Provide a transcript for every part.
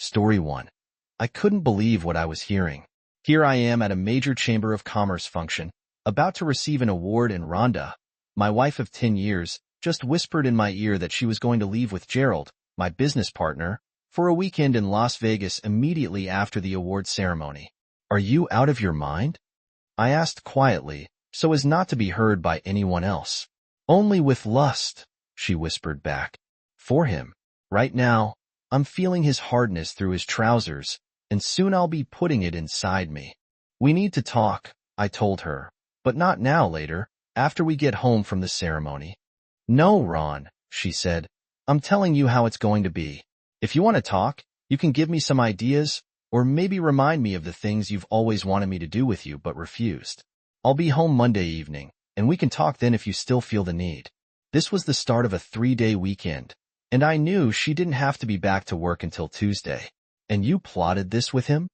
Story 1. I couldn't believe what I was hearing. Here I am at a major Chamber of Commerce function, about to receive an award, and Rhonda, my wife of 10 years, just whispered in my ear that she was going to leave with Gerald, my business partner, for a weekend in Las Vegas immediately after the award ceremony. Are you out of your mind? I asked quietly, so as not to be heard by anyone else. Only with lust, she whispered back. For him. Right now, I'm feeling his hardness through his trousers, and soon I'll be putting it inside me. We need to talk, I told her, but not now, later, after we get home from the ceremony. No, Ron, she said. I'm telling you how it's going to be. If you want to talk, you can give me some ideas, or maybe remind me of the things you've always wanted me to do with you but refused. I'll be home Monday evening, and we can talk then if you still feel the need. This was the start of a 3-day weekend, and I knew she didn't have to be back to work until Tuesday. And you plotted this with him?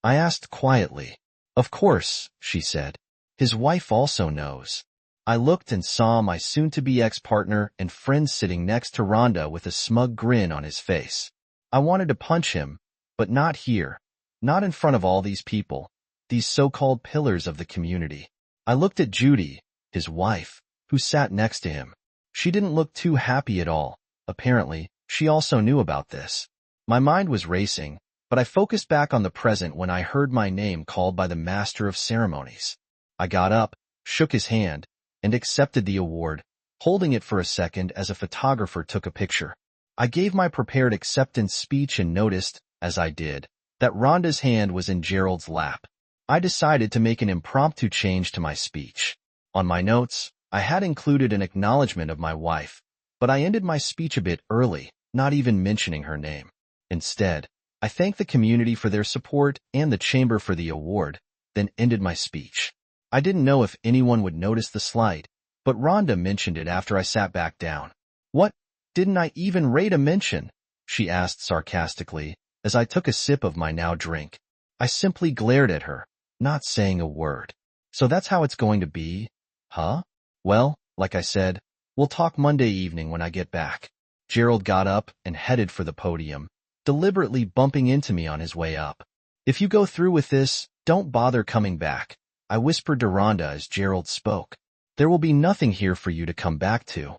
I asked quietly. Of course, she said. His wife also knows. I looked and saw my soon-to-be ex-partner and friend sitting next to Rhonda with a smug grin on his face. I wanted to punch him, but not here, not in front of all these people, these so-called pillars of the community. I looked at Judy, his wife, who sat next to him. She didn't look too happy at all. Apparently, she also knew about this. My mind was racing, but I focused back on the present when I heard my name called by the master of ceremonies. I got up, shook his hand, and accepted the award, holding it for a second as a photographer took a picture. I gave my prepared acceptance speech and noticed, as I did, that Rhonda's hand was in Gerald's lap. I decided to make an impromptu change to my speech. On my notes, I had included an acknowledgement of my wife, but I ended my speech a bit early, not even mentioning her name. Instead, I thanked the community for their support and the chamber for the award, then ended my speech. I didn't know if anyone would notice the slight, but Rhonda mentioned it after I sat back down. What? Didn't I even rate a mention? She asked sarcastically, as I took a sip of my now drink. I simply glared at her, not saying a word. So that's how it's going to be? Huh? Well, like I said, we'll talk Monday evening when I get back. Gerald got up and headed for the podium, deliberately bumping into me on his way up. If you go through with this, don't bother coming back, I whispered to Rhonda as Gerald spoke. There will be nothing here for you to come back to.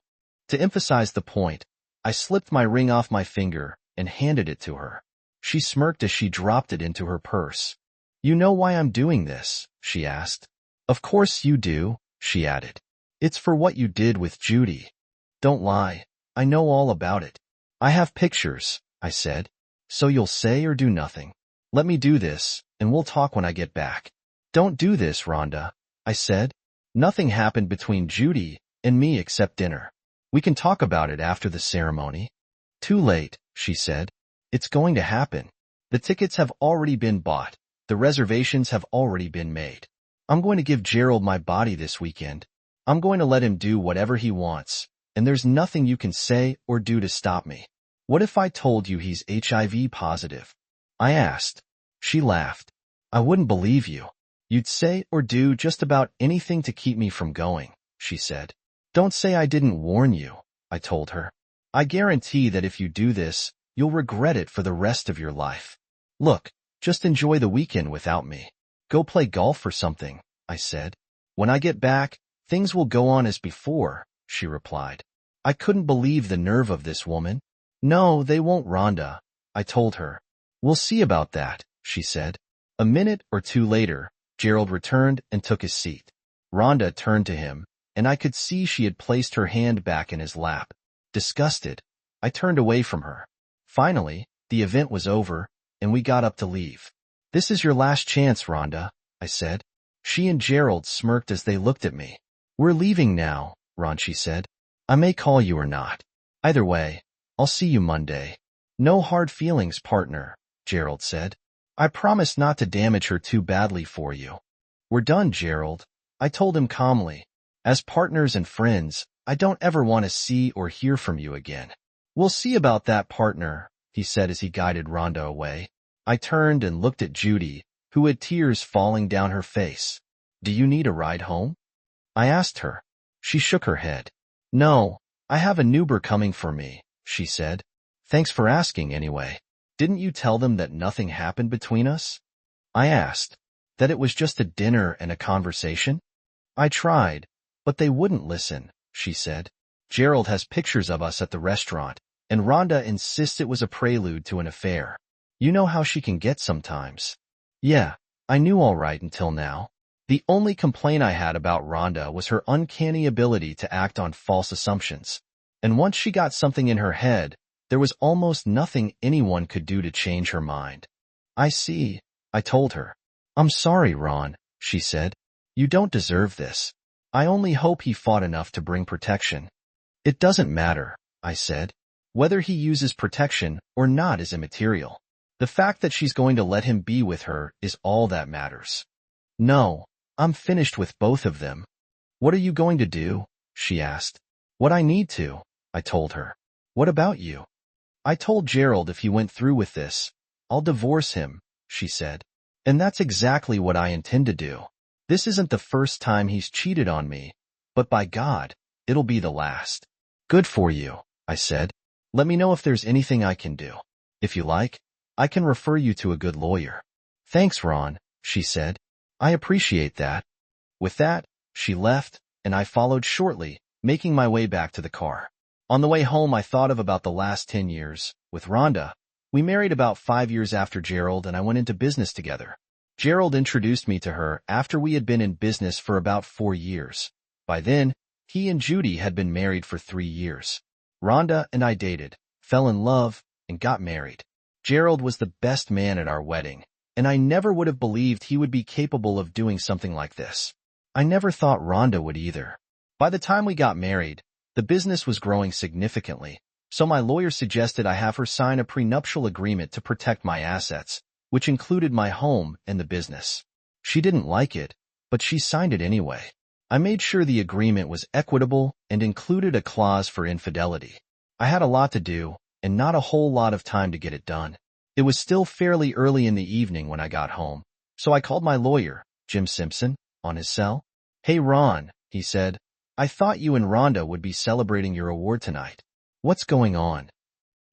To emphasize the point, I slipped my ring off my finger and handed it to her. She smirked as she dropped it into her purse. You know why I'm doing this? She asked. Of course you do, she added. It's for what you did with Judy. Don't lie, I know all about it. I have pictures, I said. So you'll say or do nothing. Let me do this, and we'll talk when I get back. Don't do this, Rhonda, I said. Nothing happened between Judy and me except dinner. We can talk about it after the ceremony. Too late, she said. It's going to happen. The tickets have already been bought. The reservations have already been made. I'm going to give Gerald my body this weekend. I'm going to let him do whatever he wants, and there's nothing you can say or do to stop me. What if I told you he's HIV positive? I asked. She laughed. I wouldn't believe you. You'd say or do just about anything to keep me from going, she said. Don't say I didn't warn you, I told her. I guarantee that if you do this, you'll regret it for the rest of your life. Look, just enjoy the weekend without me. Go play golf or something, I said. When I get back, things will go on as before, she replied. I couldn't believe the nerve of this woman. No, they won't, Rhonda, I told her. We'll see about that, she said. A minute or two later, Gerald returned and took his seat. Rhonda turned to him, and I could see she had placed her hand back in his lap. Disgusted, I turned away from her. Finally, the event was over, and we got up to leave. This is your last chance, Rhonda, I said. She and Gerald smirked as they looked at me. We're leaving now, Ron, she said. I may call you or not. Either way, I'll see you Monday. No hard feelings, partner, Gerald said. I promise not to damage her too badly for you. We're done, Gerald, I told him calmly. As partners and friends, I don't ever want to see or hear from you again. We'll see about that, partner, he said as he guided Rhonda away. I turned and looked at Judy, who had tears falling down her face. Do you need a ride home? I asked her. She shook her head. No, I have an Uber coming for me, she said. Thanks for asking anyway. Didn't you tell them that nothing happened between us? I asked. That it was just a dinner and a conversation? I tried, but they wouldn't listen, she said. Gerald has pictures of us at the restaurant, and Rhonda insists it was a prelude to an affair. You know how she can get sometimes. Yeah, I knew all right until now. The only complaint I had about Rhonda was her uncanny ability to act on false assumptions. And once she got something in her head, there was almost nothing anyone could do to change her mind. I see, I told her. I'm sorry, Ron, she said. You don't deserve this. I only hope he fought enough to bring protection. It doesn't matter, I said. Whether he uses protection or not is immaterial. The fact that she's going to let him be with her is all that matters. No, I'm finished with both of them. What are you going to do? She asked. What I need to, I told her. What about you? I told Gerald if he went through with this, I'll divorce him, she said. And that's exactly what I intend to do. This isn't the first time he's cheated on me, but by God, it'll be the last. Good for you, I said. Let me know if there's anything I can do. If you like, I can refer you to a good lawyer. Thanks, Ron, she said. I appreciate that. With that, she left, and I followed shortly, making my way back to the car. On the way home, I thought about the last 10 years. With Rhonda, we married about 5 years after Gerald and I went into business together. Gerald introduced me to her after we had been in business for about 4 years. By then, he and Judy had been married for 3 years. Rhonda and I dated, fell in love, and got married. Gerald was the best man at our wedding, and I never would have believed he would be capable of doing something like this. I never thought Rhonda would either. By the time we got married, the business was growing significantly, so my lawyer suggested I have her sign a prenuptial agreement to protect my assets, which included my home and the business. She didn't like it, but she signed it anyway. I made sure the agreement was equitable and included a clause for infidelity. I had a lot to do, and not a whole lot of time to get it done. It was still fairly early in the evening when I got home, so I called my lawyer, Jim Simpson, on his cell. Hey Ron, he said, I thought you and Rhonda would be celebrating your award tonight. What's going on?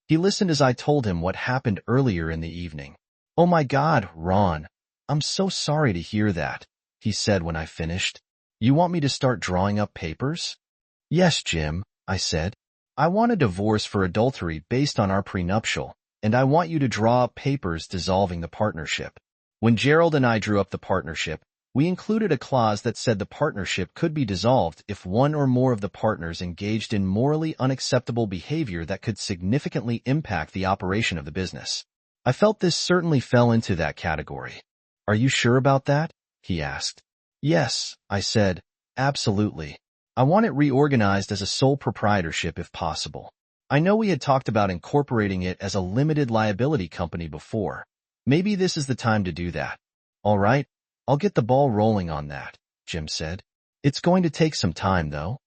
He listened as I told him what happened earlier in the evening. Oh my God, Ron, I'm so sorry to hear that, he said when I finished. You want me to start drawing up papers? Yes, Jim, I said. I want a divorce for adultery based on our prenuptial, and I want you to draw up papers dissolving the partnership. When Gerald and I drew up the partnership, we included a clause that said the partnership could be dissolved if one or more of the partners engaged in morally unacceptable behavior that could significantly impact the operation of the business. I felt this certainly fell into that category. Are you sure about that? He asked. Yes, I said, absolutely. I want it reorganized as a sole proprietorship if possible. I know we had talked about incorporating it as a limited liability company before. Maybe this is the time to do that. All right, I'll get the ball rolling on that, Jim said. It's going to take some time, though.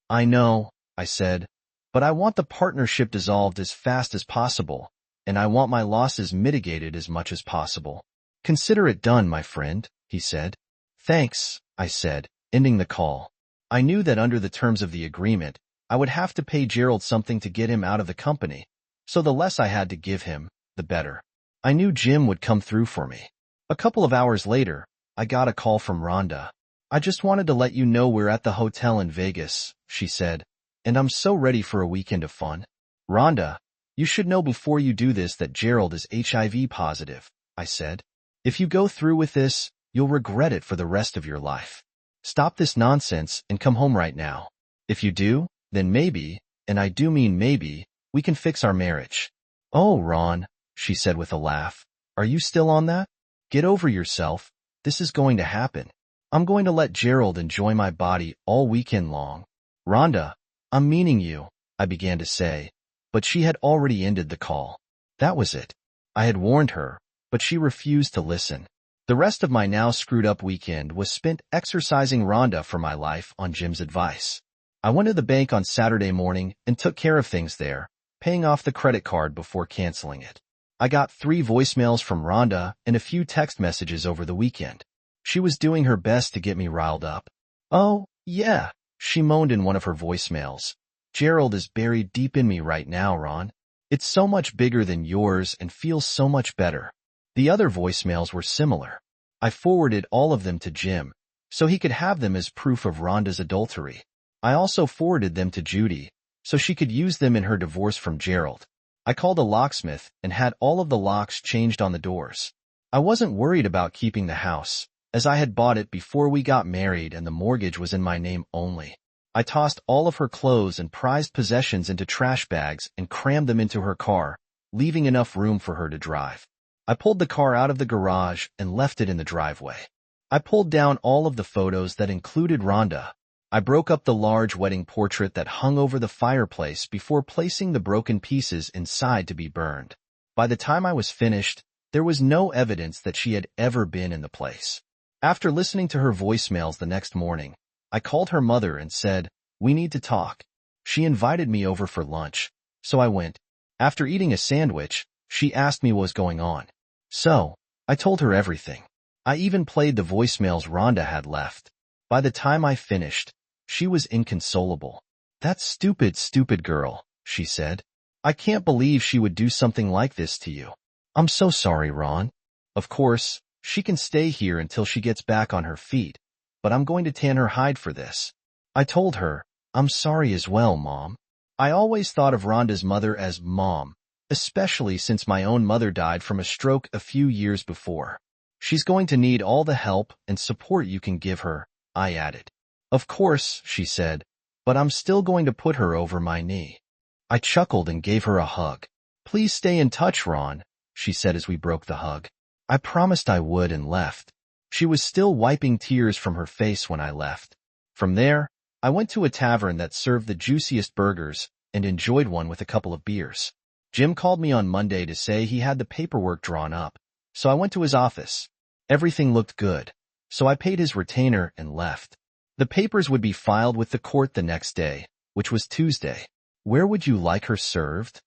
I know, I said, but I want the partnership dissolved as fast as possible, and I want my losses mitigated as much as possible. Consider it done, my friend, he said. Thanks, I said, ending the call. I knew that under the terms of the agreement, I would have to pay Gerald something to get him out of the company, so the less I had to give him, the better. I knew Jim would come through for me. A couple of hours later, I got a call from Rhonda. I just wanted to let you know we're at the hotel in Vegas, she said, and I'm so ready for a weekend of fun. Rhonda, you should know before you do this that Gerald is HIV positive, I said. If you go through with this, you'll regret it for the rest of your life. Stop this nonsense and come home right now. If you do, then maybe, and I do mean maybe, we can fix our marriage. Oh, Ron, she said with a laugh. Are you still on that? Get over yourself. This is going to happen. I'm going to let Gerald enjoy my body all weekend long. Rhonda, I'm meaning you, I began to say, but she had already ended the call. That was it. I had warned her, but she refused to listen. The rest of my now screwed-up weekend was spent exercising Rhonda for my life on Jim's advice. I went to the bank on Saturday morning and took care of things there, paying off the credit card before canceling it. I got 3 voicemails from Rhonda and a few text messages over the weekend. She was doing her best to get me riled up. Oh, yeah, she moaned in one of her voicemails. Gerald is buried deep in me right now, Ron. It's so much bigger than yours and feels so much better. The other voicemails were similar. I forwarded all of them to Jim, so he could have them as proof of Rhonda's adultery. I also forwarded them to Judy, so she could use them in her divorce from Gerald. I called a locksmith and had all of the locks changed on the doors. I wasn't worried about keeping the house, as I had bought it before we got married and the mortgage was in my name only. I tossed all of her clothes and prized possessions into trash bags and crammed them into her car, leaving enough room for her to drive. I pulled the car out of the garage and left it in the driveway. I pulled down all of the photos that included Rhonda. I broke up the large wedding portrait that hung over the fireplace before placing the broken pieces inside to be burned. By the time I was finished, there was no evidence that she had ever been in the place. After listening to her voicemails the next morning, I called her mother and said, "We need to talk." She invited me over for lunch, so I went. After eating a sandwich, she asked me what was going on. So, I told her everything. I even played the voicemails Rhonda had left. By the time I finished, she was inconsolable. "That stupid girl," she said. "I can't believe she would do something like this to you. I'm so sorry, Ron. Of course, she can stay here until she gets back on her feet, but I'm going to tan her hide for this." I told her, "I'm sorry as well, Mom. I always thought of Rhonda's mother as Mom, especially since my own mother died from a stroke a few years before. She's going to need all the help and support you can give her," I added. "Of course," she said, "but I'm still going to put her over my knee." I chuckled and gave her a hug. "Please stay in touch, Ron," she said as we broke the hug. I promised I would and left. She was still wiping tears from her face when I left. From there, I went to a tavern that served the juiciest burgers and enjoyed one with a couple of beers. Jim called me on Monday to say he had the paperwork drawn up, so I went to his office. Everything looked good, so I paid his retainer and left. The papers would be filed with the court the next day, which was Tuesday. "Where would you like her served?"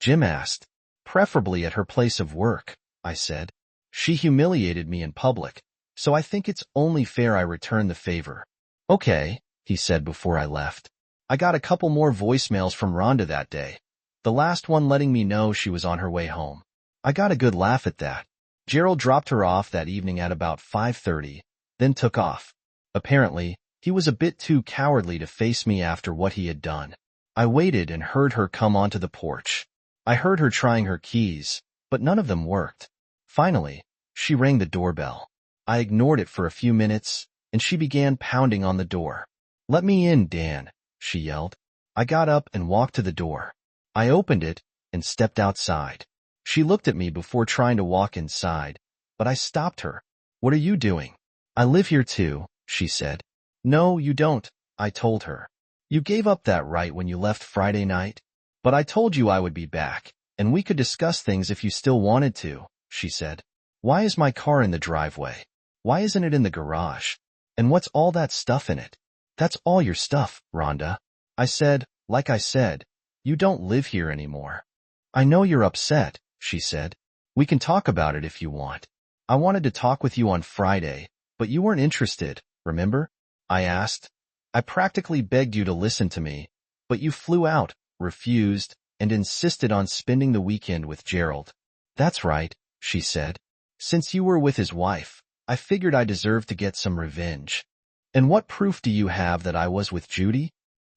Jim asked. "Preferably at her place of work," I said. "She humiliated me in public, so I think it's only fair I return the favor." "Okay," he said before I left. I got a couple more voicemails from Rhonda that day, the last one letting me know she was on her way home. I got a good laugh at that. Gerald dropped her off that evening at about 5:30, then took off. Apparently, he was a bit too cowardly to face me after what he had done. I waited and heard her come onto the porch. I heard her trying her keys, but none of them worked. Finally, she rang the doorbell. I ignored it for a few minutes, and she began pounding on the door. "Let me in, Dan," she yelled. I got up and walked to the door. I opened it and stepped outside. She looked at me before trying to walk inside, but I stopped her. "What are you doing?" "I live here too," she said. "No, you don't," I told her. "You gave up that right when you left Friday night. But I told you I would be back, and we could discuss things if you still wanted to," she said. "Why is my car in the driveway? Why isn't it in the garage? And what's all that stuff in it?" "That's all your stuff, Rhonda." I said, "Like I said, you don't live here anymore." "I know you're upset," she said. "We can talk about it if you want. I wanted to talk with you on Friday, but you weren't interested, remember?" I asked. "I practically begged you to listen to me, but you flew out, refused, and insisted on spending the weekend with Gerald." "That's right," she said. "Since you were with his wife, I figured I deserved to get some revenge." "And what proof do you have that I was with Judy?"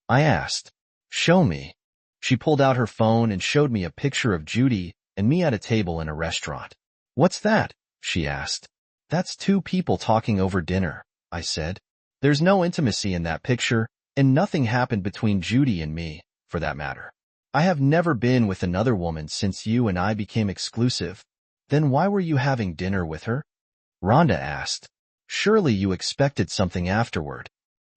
I asked. "Show me." She pulled out her phone and showed me a picture of Judy and me at a table in a restaurant. "What's that?" she asked. "That's two people talking over dinner," I said. "There's no intimacy in that picture, and nothing happened between Judy and me, for that matter. I have never been with another woman since you and I became exclusive." "Then why were you having dinner with her?" Rhonda asked. "Surely you expected something afterward."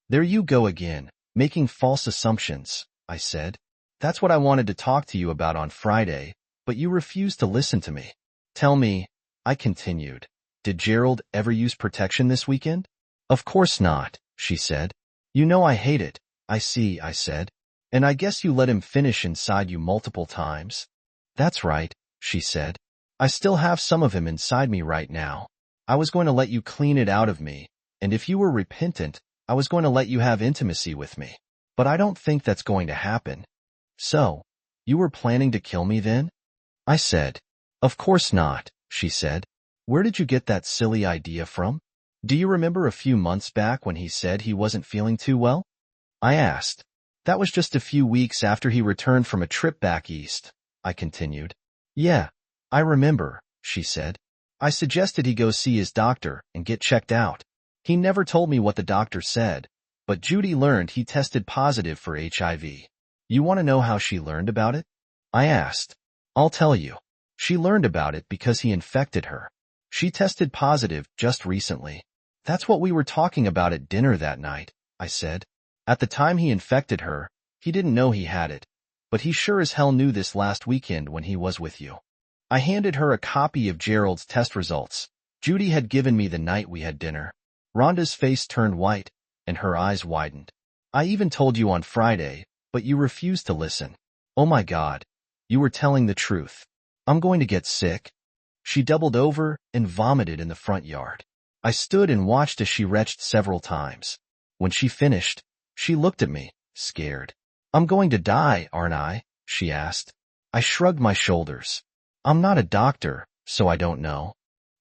"There you go again, making false assumptions," I said. "That's what I wanted to talk to you about on Friday, but you refused to listen to me." "Tell me," I continued, "did Gerald ever use protection this weekend?" "Of course not," she said. "You know I hate it." "I see," I said. "And I guess you let him finish inside you multiple times." "That's right," she said. "I still have some of him inside me right now. I was going to let you clean it out of me, and if you were repentant, I was going to let you have intimacy with me. But I don't think that's going to happen." "So, You were planning to kill me then? I said. Of course not, she said. Where did you get that silly idea from? Do you remember a few months back when he said he wasn't feeling too well? I asked. That was just a few weeks after he returned from a trip back east, I continued. Yeah, I remember, she said. I suggested he go see his doctor and get checked out. He never told me what the doctor said, but Judy learned he tested positive for HIV. You want to know how she learned about it? I asked. I'll tell you. She learned about it because he infected her. She tested positive just recently. That's what we were talking about at dinner that night, I said. At the time he infected her, he didn't know he had it, but he sure as hell knew this last weekend when he was with you. I handed her a copy of Gerald's test results Judy had given me the night we had dinner. Rhonda's face turned white, and her eyes widened. I even told you on Friday, but you refused to listen. Oh my God. You were telling the truth. I'm going to get sick. She doubled over and vomited in the front yard. I stood and watched as she retched several times. When she finished, she looked at me, scared. I'm going to die, aren't I? She asked. I shrugged my shoulders. I'm not a doctor, so I don't know.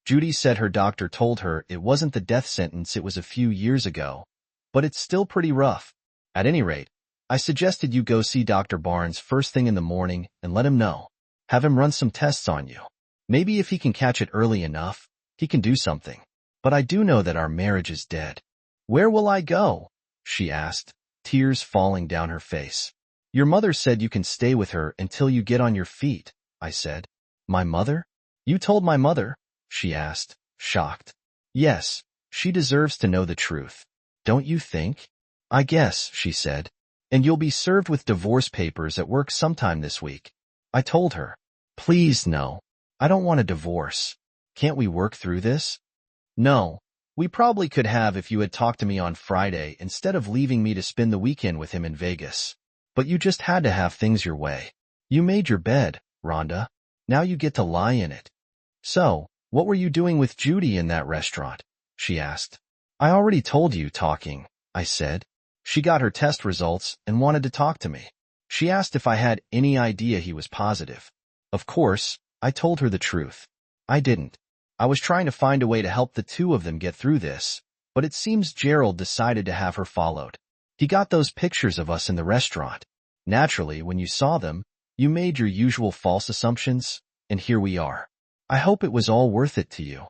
Judy said her doctor told her it wasn't the death sentence it was a few years ago, but it's still pretty rough. At any rate, I suggested you go see Dr. Barnes first thing in the morning and let him know. Have him run some tests on you. Maybe if he can catch it early enough, he can do something. But I do know that our marriage is dead. Where will I go? She asked, tears falling down her face. Your mother said you can stay with her until you get on your feet, I said. My mother? You told my mother? She asked, shocked. Yes, she deserves to know the truth. Don't you think? I guess, she said. And you'll be served with divorce papers at work sometime this week. I told her. Please no. I don't want a divorce. Can't we work through this? No. We probably could have if you had talked to me on Friday instead of leaving me to spend the weekend with him in Vegas. But you just had to have things your way. You made your bed, Rhonda. Now you get to lie in it. So, what were you doing with Judy in that restaurant? She asked. I already told you talking, I said. She got her test results and wanted to talk to me. She asked if I had any idea he was positive. Of course, I told her the truth. I didn't. I was trying to find a way to help the two of them get through this, but it seems Gerald decided to have her followed. He got those pictures of us in the restaurant. Naturally, when you saw them, you made your usual false assumptions, and here we are. I hope it was all worth it to you.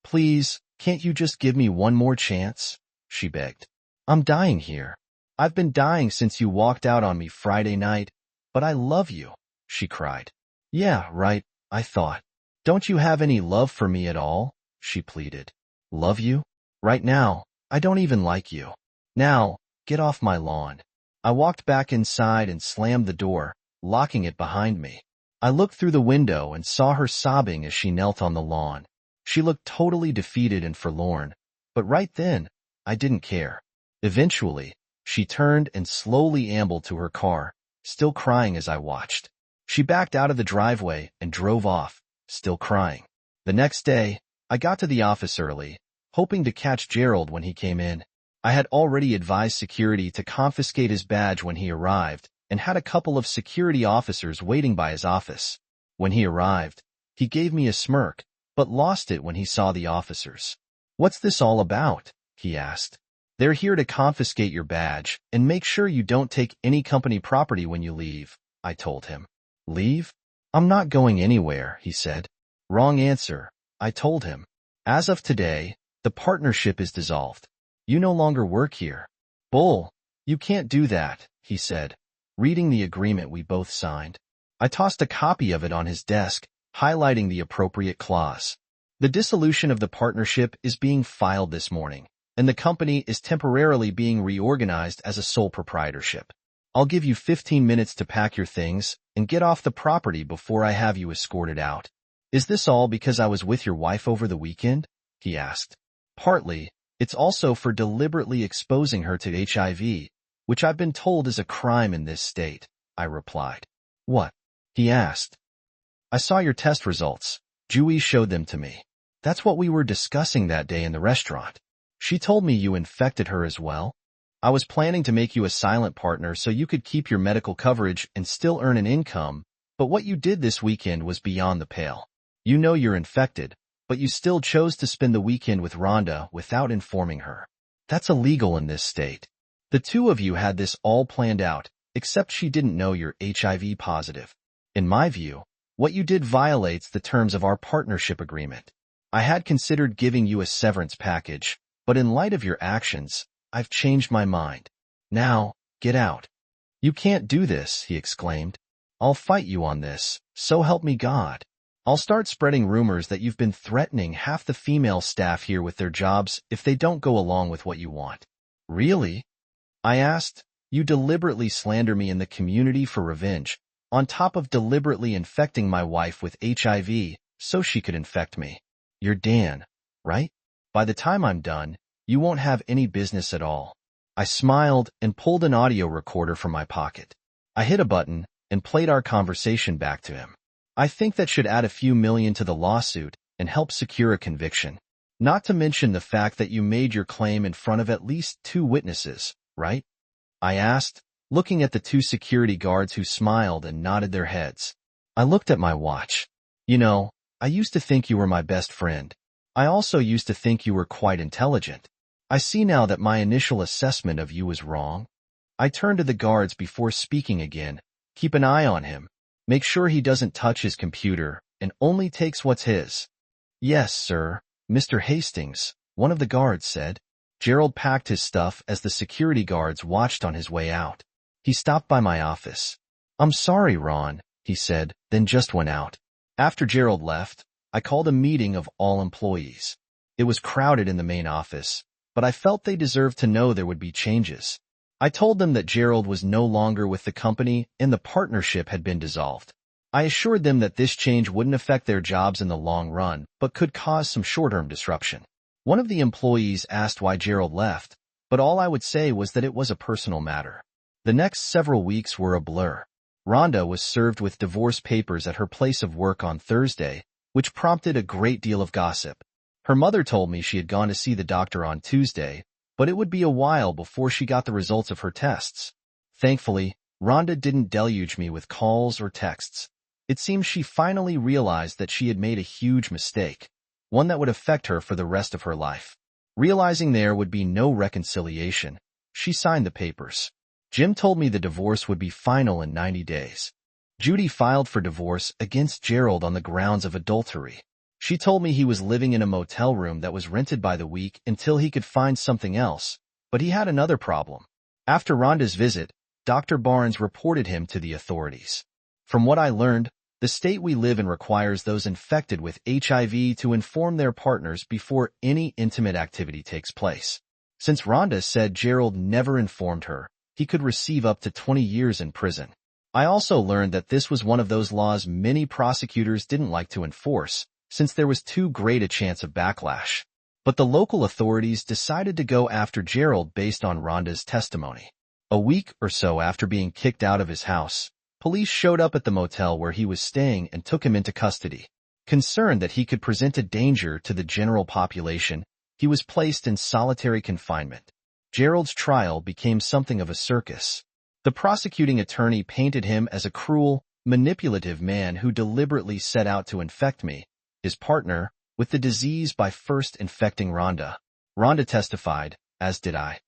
Please, can't you just give me one more chance? She begged. I'm dying here. I've been dying since you walked out on me Friday night, but I love you, she cried. Yeah, right, I thought. Don't you have any love for me at all? She pleaded. Love you? Right now, I don't even like you. Now, get off my lawn. I walked back inside and slammed the door, locking it behind me. I looked through the window and saw her sobbing as she knelt on the lawn. She looked totally defeated and forlorn, but right then, I didn't care. Eventually, she turned and slowly ambled to her car, still crying as I watched. She backed out of the driveway and drove off, still crying. The next day, I got to the office early, hoping to catch Gerald when he came in. I had already advised security to confiscate his badge when he arrived and had a couple of security officers waiting by his office. When he arrived, he gave me a smirk, but lost it when he saw the officers. What's this all about? He asked. They're here to confiscate your badge and make sure you don't take any company property when you leave, I told him. Leave? I'm not going anywhere, he said. Wrong answer, I told him. As of today, the partnership is dissolved. You no longer work here. Bull, you can't do that, he said, reading the agreement we both signed. I tossed a copy of it on his desk, highlighting the appropriate clause. The dissolution of the partnership is being filed this morning, and the company is temporarily being reorganized as a sole proprietorship. I'll give you 15 minutes to pack your things and get off the property before I have you escorted out. Is this all because I was with your wife over the weekend? He asked. Partly, it's also for deliberately exposing her to HIV, which I've been told is a crime in this state, I replied. What? He asked. I saw your test results. Julie showed them to me. That's what we were discussing that day in the restaurant. She told me you infected her as well. I was planning to make you a silent partner so you could keep your medical coverage and still earn an income, but what you did this weekend was beyond the pale. You know you're infected, but you still chose to spend the weekend with Rhonda without informing her. That's illegal in this state. The two of you had this all planned out, except she didn't know you're HIV positive. In my view, what you did violates the terms of our partnership agreement. I had considered giving you a severance package, but in light of your actions, I've changed my mind. Now, get out. You can't do this, he exclaimed. I'll fight you on this, so help me God. I'll start spreading rumors that you've been threatening half the female staff here with their jobs if they don't go along with what you want. Really? I asked. You deliberately slander me in the community for revenge, on top of deliberately infecting my wife with HIV so she could infect me. You're Dan, right? By the time I'm done, you won't have any business at all. I smiled and pulled an audio recorder from my pocket. I hit a button and played our conversation back to him. I think that should add a few million to the lawsuit and help secure a conviction. Not to mention the fact that you made your claim in front of at least 2 witnesses, right? I asked, looking at the 2 security guards who smiled and nodded their heads. I looked at my watch. You know, I used to think you were my best friend. I also used to think you were quite intelligent. I see now that my initial assessment of you was wrong. I turned to the guards before speaking again. Keep an eye on him. Make sure he doesn't touch his computer and only takes what's his. Yes, sir, Mr. Hastings, one of the guards said. Gerald packed his stuff as the security guards watched on his way out. He stopped by my office. I'm sorry, Ron, he said, then just went out. After Gerald left, I called a meeting of all employees. It was crowded in the main office, but I felt they deserved to know there would be changes. I told them that Gerald was no longer with the company and the partnership had been dissolved. I assured them that this change wouldn't affect their jobs in the long run, but could cause some short-term disruption. One of the employees asked why Gerald left, but all I would say was that it was a personal matter. The next several weeks were a blur. Rhonda was served with divorce papers at her place of work on Thursday, which prompted a great deal of gossip. Her mother told me she had gone to see the doctor on Tuesday, but it would be a while before she got the results of her tests. Thankfully, Rhonda didn't deluge me with calls or texts. It seems she finally realized that she had made a huge mistake, one that would affect her for the rest of her life. Realizing there would be no reconciliation, she signed the papers. Jim told me the divorce would be final in 90 days. Judy filed for divorce against Gerald on the grounds of adultery. She told me he was living in a motel room that was rented by the week until he could find something else, but he had another problem. After Rhonda's visit, Dr. Barnes reported him to the authorities. From what I learned, the state we live in requires those infected with HIV to inform their partners before any intimate activity takes place. Since Rhonda said Gerald never informed her, he could receive up to 20 years in prison. I also learned that this was one of those laws many prosecutors didn't like to enforce, since there was too great a chance of backlash. But the local authorities decided to go after Gerald based on Rhonda's testimony. A week or so after being kicked out of his house, police showed up at the motel where he was staying and took him into custody. Concerned that he could present a danger to the general population, he was placed in solitary confinement. Gerald's trial became something of a circus. The prosecuting attorney painted him as a cruel, manipulative man who deliberately set out to infect me, his partner, with the disease by first infecting Rhonda. Rhonda testified, as did I.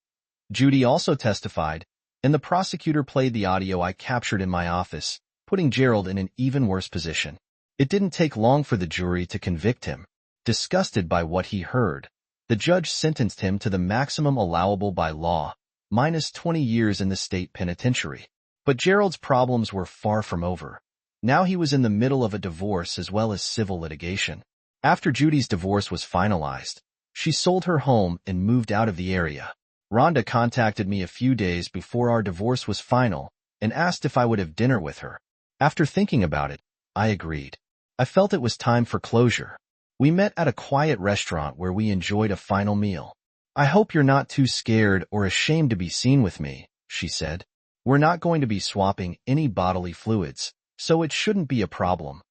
Judy also testified, and the prosecutor played the audio I captured in my office, putting Gerald in an even worse position. It didn't take long for the jury to convict him. Disgusted by what he heard, the judge sentenced him to the maximum allowable by law, minus 20 years in the state penitentiary. But Gerald's problems were far from over. Now he was in the middle of a divorce as well as civil litigation. After Judy's divorce was finalized, she sold her home and moved out of the area. Rhonda contacted me a few days before our divorce was final and asked if I would have dinner with her. After thinking about it, I agreed. I felt it was time for closure. We met at a quiet restaurant where we enjoyed a final meal. I hope you're not too scared or ashamed to be seen with me, she said. We're not going to be swapping any bodily fluids, so it shouldn't be a problem.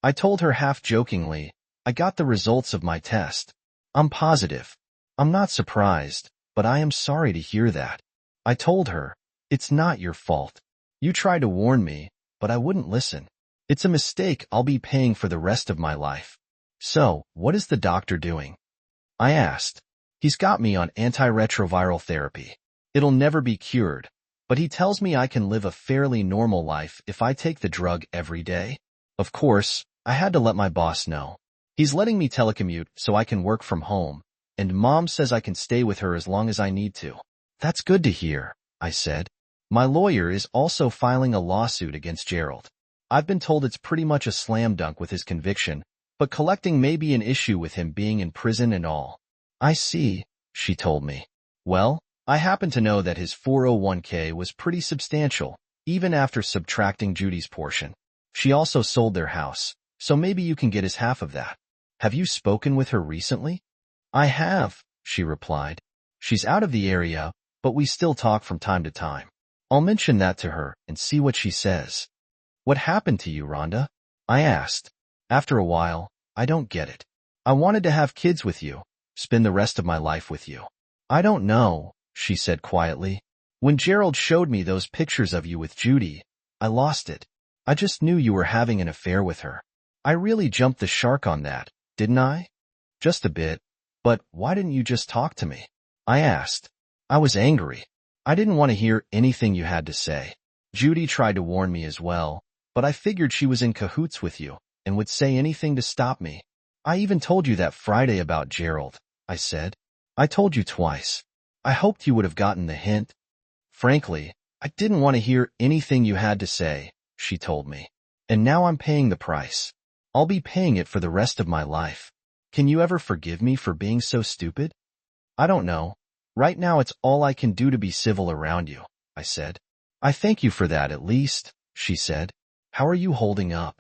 I told her half-jokingly, I got the results of my test. I'm positive. I'm not surprised, but I am sorry to hear that. I told her, "It's not your fault. You tried to warn me, but I wouldn't listen. It's a mistake I'll be paying for the rest of my life." "So, what is the doctor doing?" I asked. "He's got me on antiretroviral therapy. It'll never be cured, but he tells me I can live a fairly normal life if I take the drug every day." Of course, I had to let my boss know. "He's letting me telecommute so I can work from home, and Mom says I can stay with her as long as I need to." "That's good to hear," I said. "My lawyer is also filing a lawsuit against Gerald. I've been told it's pretty much a slam dunk with his conviction, but collecting may be an issue with him being in prison and all." "I see," she told me. "Well, I happen to know that his 401k was pretty substantial, even after subtracting Judy's portion. She also sold their house, so maybe you can get his half of that. Have you spoken with her recently?" "I have," she replied. "She's out of the area, but we still talk from time to time. I'll mention that to her and see what she says." "What happened to you, Rhonda?" I asked. After a while, "I don't get it. I wanted to have kids with you, spend the rest of my life with you." "I don't know," she said quietly. "When Gerald showed me those pictures of you with Judy, I lost it. I just knew you were having an affair with her. I really jumped the shark on that, didn't I?" "Just a bit. But why didn't you just talk to me?" I asked. I was angry. I didn't want to hear anything you had to say. Judy tried to warn me as well, but I figured she was in cahoots with you and would say anything to stop me. "I even told you that Friday about Gerald," I said. "I told you twice. I hoped you would have gotten the hint." "Frankly, I didn't want to hear anything you had to say," she told me. "And now I'm paying the price. I'll be paying it for the rest of my life. Can you ever forgive me for being so stupid?" "I don't know. Right now it's all I can do to be civil around you," I said. "I thank you for that at least," she said. "How are you holding up?"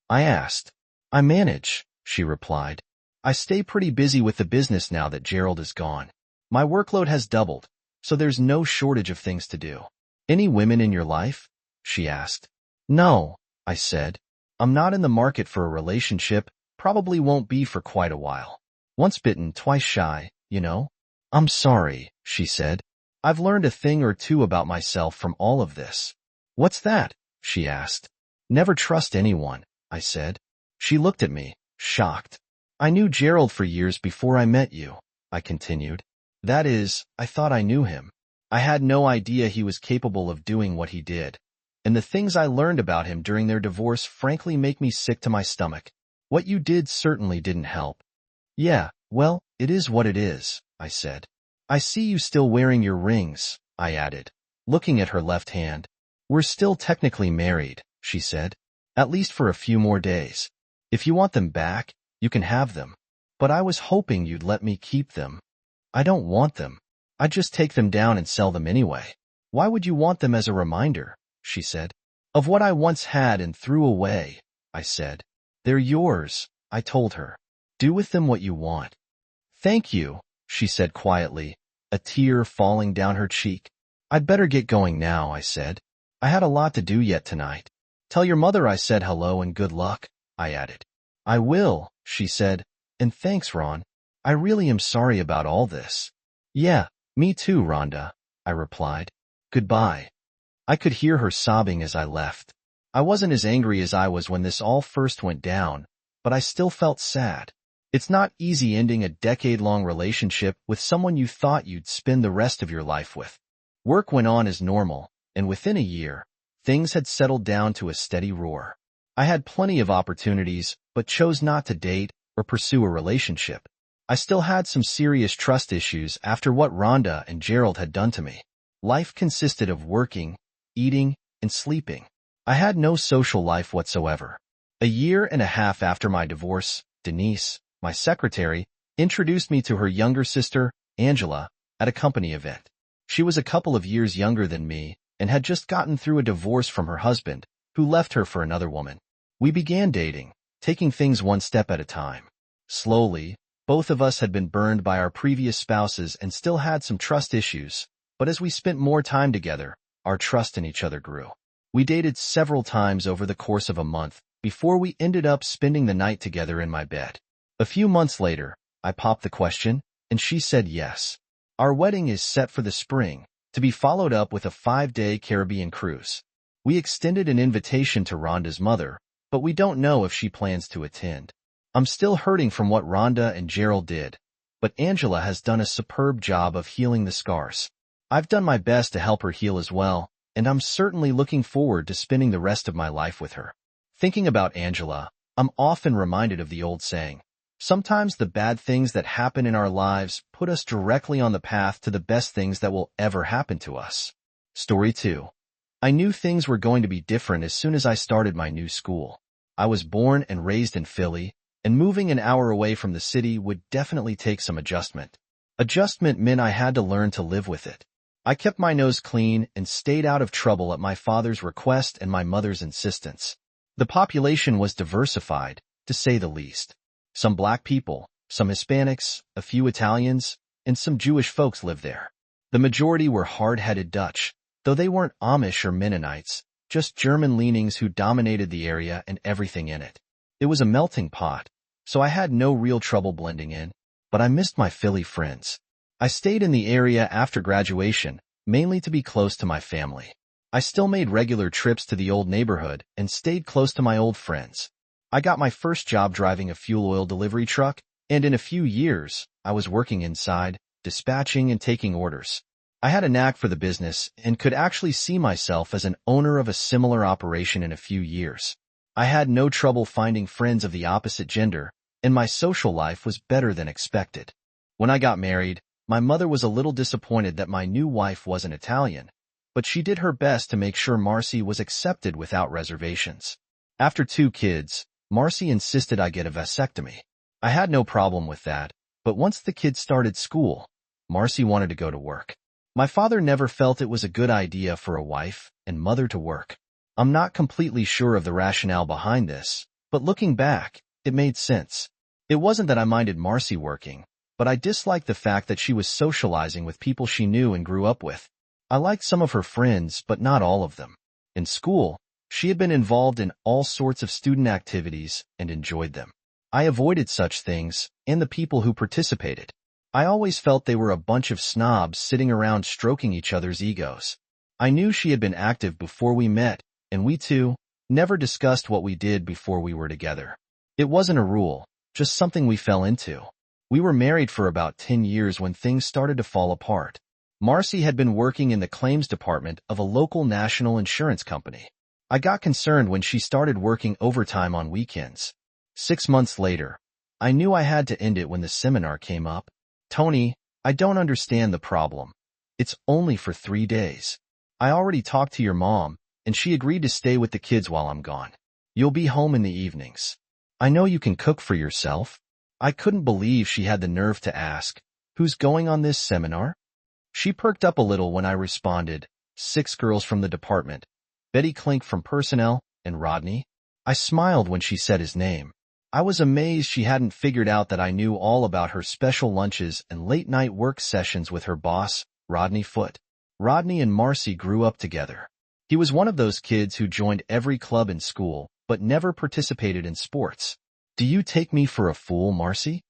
I asked. "I manage," she replied. "I stay pretty busy with the business now that Gerald is gone. My workload has doubled, so there's no shortage of things to do." "Any women in your life?" she asked. "No," I said. "I'm not in the market for a relationship, probably won't be for quite a while. Once bitten, twice shy, you know?" "I'm sorry," she said. "I've learned a thing or two about myself from all of this." "What's that?" she asked. "Never trust anyone," I said. She looked at me, shocked. "I knew Gerald for years before I met you," I continued. "That is, I thought I knew him. I had no idea he was capable of doing what he did. And the things I learned about him during their divorce frankly make me sick to my stomach. What you did certainly didn't help." "Yeah, well, it is what it is," I said. "I see you still wearing your rings," I added, looking at her left hand. "We're still technically married," she said, "at least for a few more days. If you want them back, you can have them. But I was hoping you'd let me keep them." "I don't want them. I'd just take them down and sell them anyway." "Why would you want them as a reminder?" she said. "Of what I once had and threw away," I said. "They're yours," I told her. "Do with them what you want." "Thank you," she said quietly, a tear falling down her cheek. "I'd better get going now," I said. "I had a lot to do yet tonight." "Tell your mother I said hello and good luck," I added. "I will," she said, "and thanks, Ron. I really am sorry about all this." "Yeah, me too, Rhonda," I replied. "Goodbye." I could hear her sobbing as I left. I wasn't as angry as I was when this all first went down, but I still felt sad. It's not easy ending a decade-long relationship with someone you thought you'd spend the rest of your life with. Work went on as normal, and within a year, things had settled down to a steady roar. I had plenty of opportunities, but chose not to date or pursue a relationship. I still had some serious trust issues after what Rhonda and Gerald had done to me. Life consisted of working, eating, and sleeping. I had no social life whatsoever. A year and a half after my divorce, Denise, my secretary, introduced me to her younger sister, Angela, at a company event. She was a couple of years younger than me and had just gotten through a divorce from her husband, who left her for another woman. We began dating, taking things one step at a time. Slowly, both of us had been burned by our previous spouses and still had some trust issues, but as we spent more time together, our trust in each other grew. We dated several times over the course of a month before we ended up spending the night together in my bed. A few months later, I popped the question, and she said yes. Our wedding is set for the spring, to be followed up with a 5-day Caribbean cruise. We extended an invitation to Rhonda's mother, but we don't know if she plans to attend. I'm still hurting from what Rhonda and Gerald did, but Angela has done a superb job of healing the scars. I've done my best to help her heal as well, and I'm certainly looking forward to spending the rest of my life with her. Thinking about Angela, I'm often reminded of the old saying, sometimes the bad things that happen in our lives put us directly on the path to the best things that will ever happen to us. Story 2. I knew things were going to be different as soon as I started my new school. I was born and raised in Philly, and moving an hour away from the city would definitely take some adjustment. Adjustment meant I had to learn to live with it. I kept my nose clean and stayed out of trouble at my father's request and my mother's insistence. The population was diversified, to say the least. Some black people, some Hispanics, a few Italians, and some Jewish folks lived there. The majority were hard-headed Dutch, though they weren't Amish or Mennonites, just German leanings who dominated the area and everything in it. It was a melting pot, so I had no real trouble blending in, but I missed my Philly friends. I stayed in the area after graduation, mainly to be close to my family. I still made regular trips to the old neighborhood and stayed close to my old friends. I got my first job driving a fuel oil delivery truck, and in a few years, I was working inside, dispatching and taking orders. I had a knack for the business and could actually see myself as an owner of a similar operation in a few years. I had no trouble finding friends of the opposite gender, and my social life was better than expected. When I got married, my mother was a little disappointed that my new wife wasn't Italian, but she did her best to make sure Marcy was accepted without reservations. After 2 kids, Marcy insisted I get a vasectomy. I had no problem with that, but once the kids started school, Marcy wanted to go to work. My father never felt it was a good idea for a wife and mother to work. I'm not completely sure of the rationale behind this, but looking back, it made sense. It wasn't that I minded Marcy working, but I disliked the fact that she was socializing with people she knew and grew up with. I liked some of her friends, but not all of them. In school, she had been involved in all sorts of student activities and enjoyed them. I avoided such things and the people who participated. I always felt they were a bunch of snobs sitting around stroking each other's egos. I knew she had been active before we met, and we two never discussed what we did before we were together. It wasn't a rule, just something we fell into. We were married for about 10 years when things started to fall apart. Marcy had been working in the claims department of a local national insurance company. I got concerned when she started working overtime on weekends. 6 months later, I knew I had to end it when the seminar came up. Tony, I don't understand the problem. It's only for 3 days. I already talked to your mom, and she agreed to stay with the kids while I'm gone. You'll be home in the evenings. I know you can cook for yourself. I couldn't believe she had the nerve to ask, who's going on this seminar? She perked up a little when I responded, 6 girls from the department, Betty Klink from personnel, and Rodney. I smiled when she said his name. I was amazed she hadn't figured out that I knew all about her special lunches and late-night work sessions with her boss, Rodney Foote. Rodney and Marcy grew up together. He was one of those kids who joined every club in school, but never participated in sports. Do you take me for a fool, Marcy?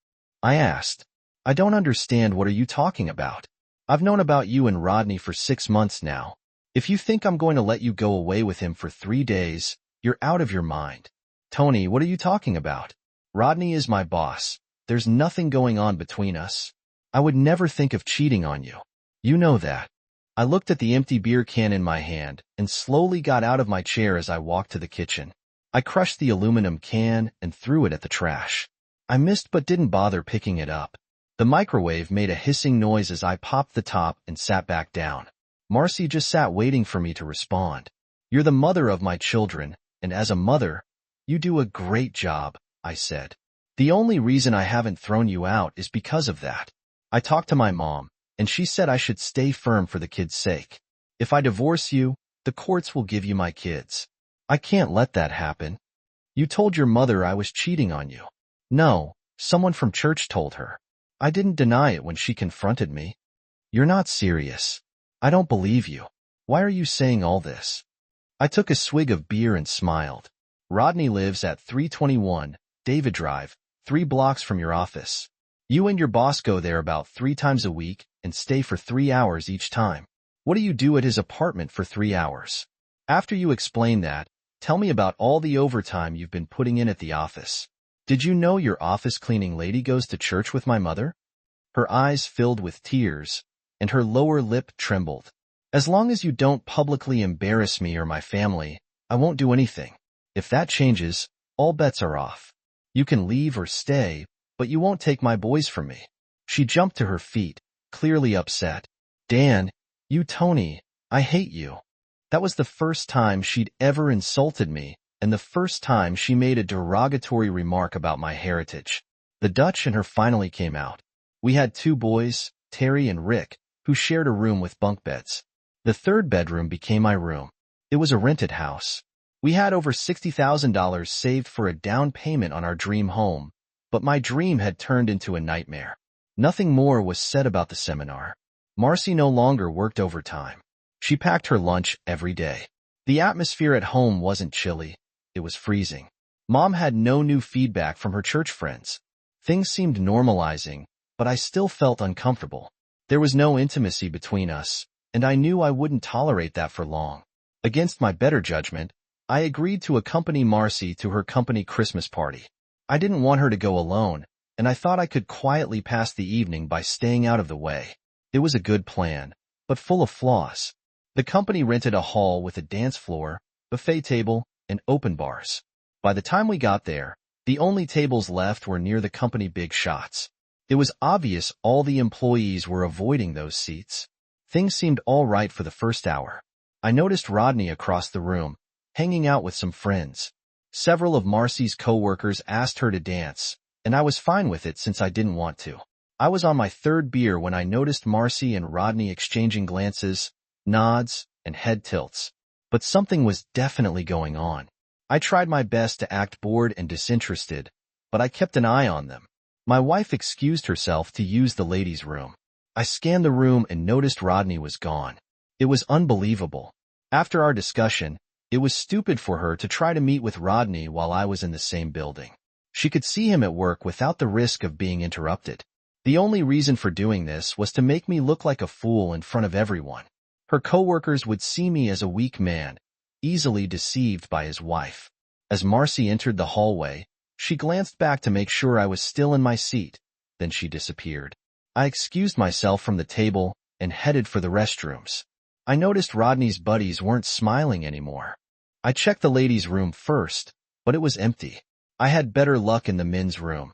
I asked. I don't understand. What are you talking about? I've known about you and Rodney for 6 months now. If you think I'm going to let you go away with him for 3 days, you're out of your mind. Tony, what are you talking about? Rodney is my boss. There's nothing going on between us. I would never think of cheating on you. You know that. I looked at the empty beer can in my hand and slowly got out of my chair as I walked to the kitchen. I crushed the aluminum can and threw it at the trash. I missed but didn't bother picking it up. The microwave made a hissing noise as I popped the top and sat back down. Marcy just sat waiting for me to respond. You're the mother of my children, and as a mother, you do a great job, I said. The only reason I haven't thrown you out is because of that. I talked to my mom, and she said I should stay firm for the kids' sake. If I divorce you, the courts will give you my kids. I can't let that happen. You told your mother I was cheating on you. No, someone from church told her. I didn't deny it when she confronted me. You're not serious. I don't believe you. Why are you saying all this? I took a swig of beer and smiled. Rodney lives at 321 David Drive, 3 blocks from your office. You and your boss go there about 3 times a week and stay for 3 hours each time. What do you do at his apartment for 3 hours? After you explain that, tell me about all the overtime you've been putting in at the office. Did you know your office cleaning lady goes to church with my mother? Her eyes filled with tears, and her lower lip trembled. As long as you don't publicly embarrass me or my family, I won't do anything. If that changes, all bets are off. You can leave or stay, but you won't take my boys from me. She jumped to her feet, clearly upset. Dan, you Tony, I hate you. That was the first time she'd ever insulted me, and the first time she made a derogatory remark about my heritage. The Dutch in her finally came out. We had 2 boys, Terry and Rick, who shared a room with bunk beds. The 3rd bedroom became my room. It was a rented house. We had over $60,000 saved for a down payment on our dream home, but my dream had turned into a nightmare. Nothing more was said about the seminar. Marcy no longer worked overtime. She packed her lunch every day. The atmosphere at home wasn't chilly. It was freezing. Mom had no new feedback from her church friends. Things seemed normalizing, but I still felt uncomfortable. There was no intimacy between us, and I knew I wouldn't tolerate that for long. Against my better judgment, I agreed to accompany Marcy to her company Christmas party. I didn't want her to go alone, and I thought I could quietly pass the evening by staying out of the way. It was a good plan, but full of flaws. The company rented a hall with a dance floor, buffet table, and open bars. By the time we got there, the only tables left were near the company big shots. It was obvious all the employees were avoiding those seats. Things seemed all right for the first hour. I noticed Rodney across the room, hanging out with some friends. Several of Marcy's co-workers asked her to dance, and I was fine with it since I didn't want to. I was on my 3rd beer when I noticed Marcy and Rodney exchanging glances, nods, and head tilts. But something was definitely going on. I tried my best to act bored and disinterested, but I kept an eye on them. My wife excused herself to use the ladies' room. I scanned the room and noticed Rodney was gone. It was unbelievable. After our discussion, it was stupid for her to try to meet with Rodney while I was in the same building. She could see him at work without the risk of being interrupted. The only reason for doing this was to make me look like a fool in front of everyone. Her coworkers would see me as a weak man, easily deceived by his wife. As Marcy entered the hallway, she glanced back to make sure I was still in my seat, then she disappeared. I excused myself from the table and headed for the restrooms. I noticed Rodney's buddies weren't smiling anymore. I checked the ladies' room first, but it was empty. I had better luck in the men's room.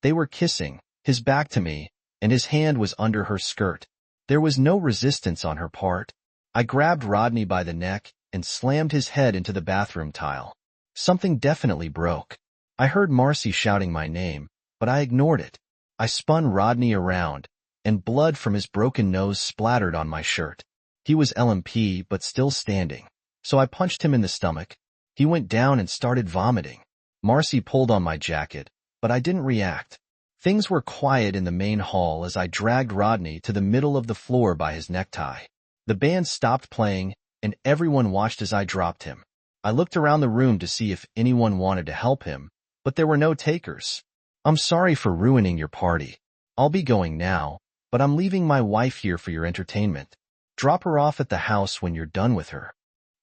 They were kissing, his back to me, and his hand was under her skirt. There was no resistance on her part. I grabbed Rodney by the neck and slammed his head into the bathroom tile. Something definitely broke. I heard Marcy shouting my name, but I ignored it. I spun Rodney around, and blood from his broken nose splattered on my shirt. He was LMP but still standing, so I punched him in the stomach. He went down and started vomiting. Marcy pulled on my jacket, but I didn't react. Things were quiet in the main hall as I dragged Rodney to the middle of the floor by his necktie. The band stopped playing, and everyone watched as I dropped him. I looked around the room to see if anyone wanted to help him, but there were no takers. I'm sorry for ruining your party. I'll be going now, but I'm leaving my wife here for your entertainment. Drop her off at the house when you're done with her.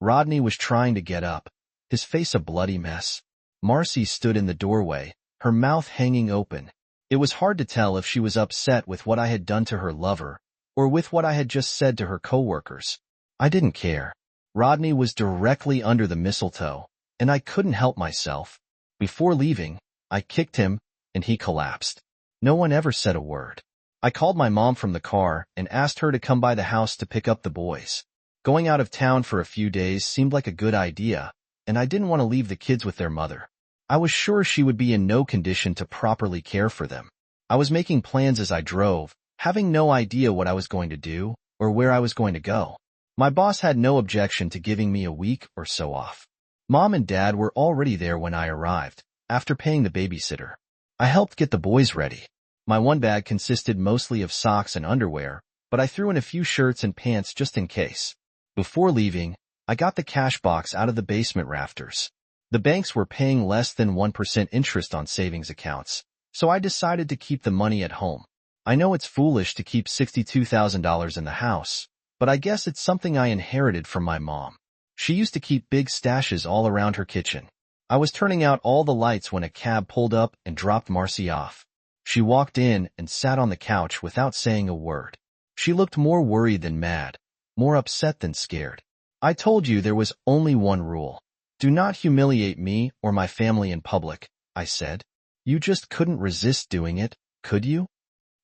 Rodney was trying to get up, his face a bloody mess. Marcy stood in the doorway, her mouth hanging open. It was hard to tell if she was upset with what I had done to her lover, or with what I had just said to her coworkers. I didn't care. Rodney was directly under the mistletoe, and I couldn't help myself. Before leaving, I kicked him, and he collapsed. No one ever said a word. I called my mom from the car and asked her to come by the house to pick up the boys. Going out of town for a few days seemed like a good idea, and I didn't want to leave the kids with their mother. I was sure she would be in no condition to properly care for them. I was making plans as I drove, having no idea what I was going to do or where I was going to go. My boss had no objection to giving me a week or so off. Mom and Dad were already there when I arrived, after paying the babysitter. I helped get the boys ready. My one bag consisted mostly of socks and underwear, but I threw in a few shirts and pants just in case. Before leaving, I got the cash box out of the basement rafters. The banks were paying less than 1% interest on savings accounts, so I decided to keep the money at home. I know it's foolish to keep $62,000 in the house, but I guess it's something I inherited from my mom. She used to keep big stashes all around her kitchen. I was turning out all the lights when a cab pulled up and dropped Marcy off. She walked in and sat on the couch without saying a word. She looked more worried than mad, more upset than scared. I told you there was only one rule. Do not humiliate me or my family in public, I said. You just couldn't resist doing it, could you?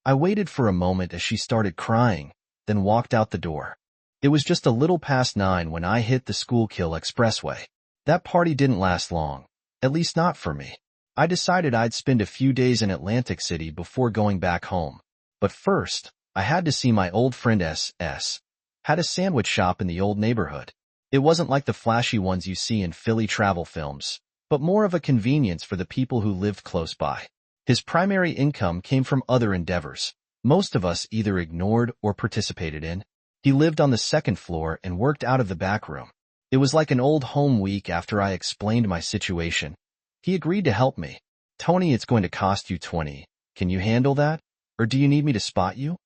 I waited for a moment as she started crying, then walked out the door. It was just a little past 9 when I hit the Schuylkill Expressway. That party didn't last long, at least not for me. I decided I'd spend a few days in Atlantic City before going back home. But first, I had to see my old friend S.S. Had a sandwich shop in the old neighborhood. It wasn't like the flashy ones you see in Philly travel films, but more of a convenience for the people who lived close by. His primary income came from other endeavors, most of us either ignored or participated in. He lived on the second floor and worked out of the back room. It was like an old home week after I explained my situation. He agreed to help me. Tony, it's going to cost you 20. Can you handle that? Or do you need me to spot you?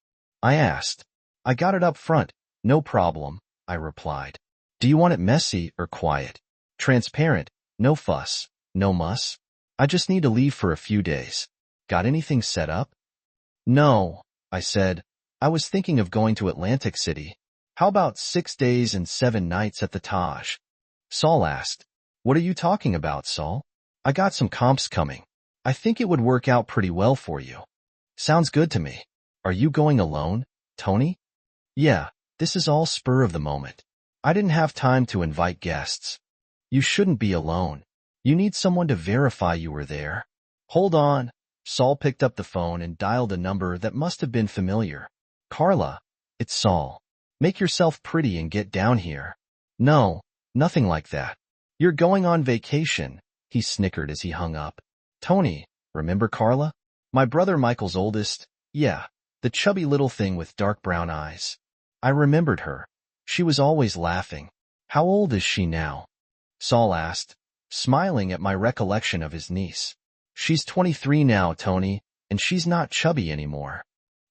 I asked. I got it up front. No problem, I replied. Do you want it messy or quiet? Transparent, no fuss, no muss. I just need to leave for a few days. Got anything set up? No, I said. I was thinking of going to Atlantic City. How about 6 days and 7 nights at the Taj? Saul asked. What are you talking about, Saul? I got some comps coming. I think it would work out pretty well for you. Sounds good to me. Are you going alone, Tony? Yeah, this is all spur of the moment. I didn't have time to invite guests. You shouldn't be alone. You need someone to verify you were there. Hold on. Saul picked up the phone and dialed a number that must have been familiar. Carla, it's Saul. Make yourself pretty and get down here. No, nothing like that. You're going on vacation, he snickered as he hung up. Tony, remember Carla? My brother Michael's oldest? Yeah, the chubby little thing with dark brown eyes. I remembered her. She was always laughing. How old is she now? Saul asked, smiling at my recollection of his niece. She's 23 now, Tony, and she's not chubby anymore.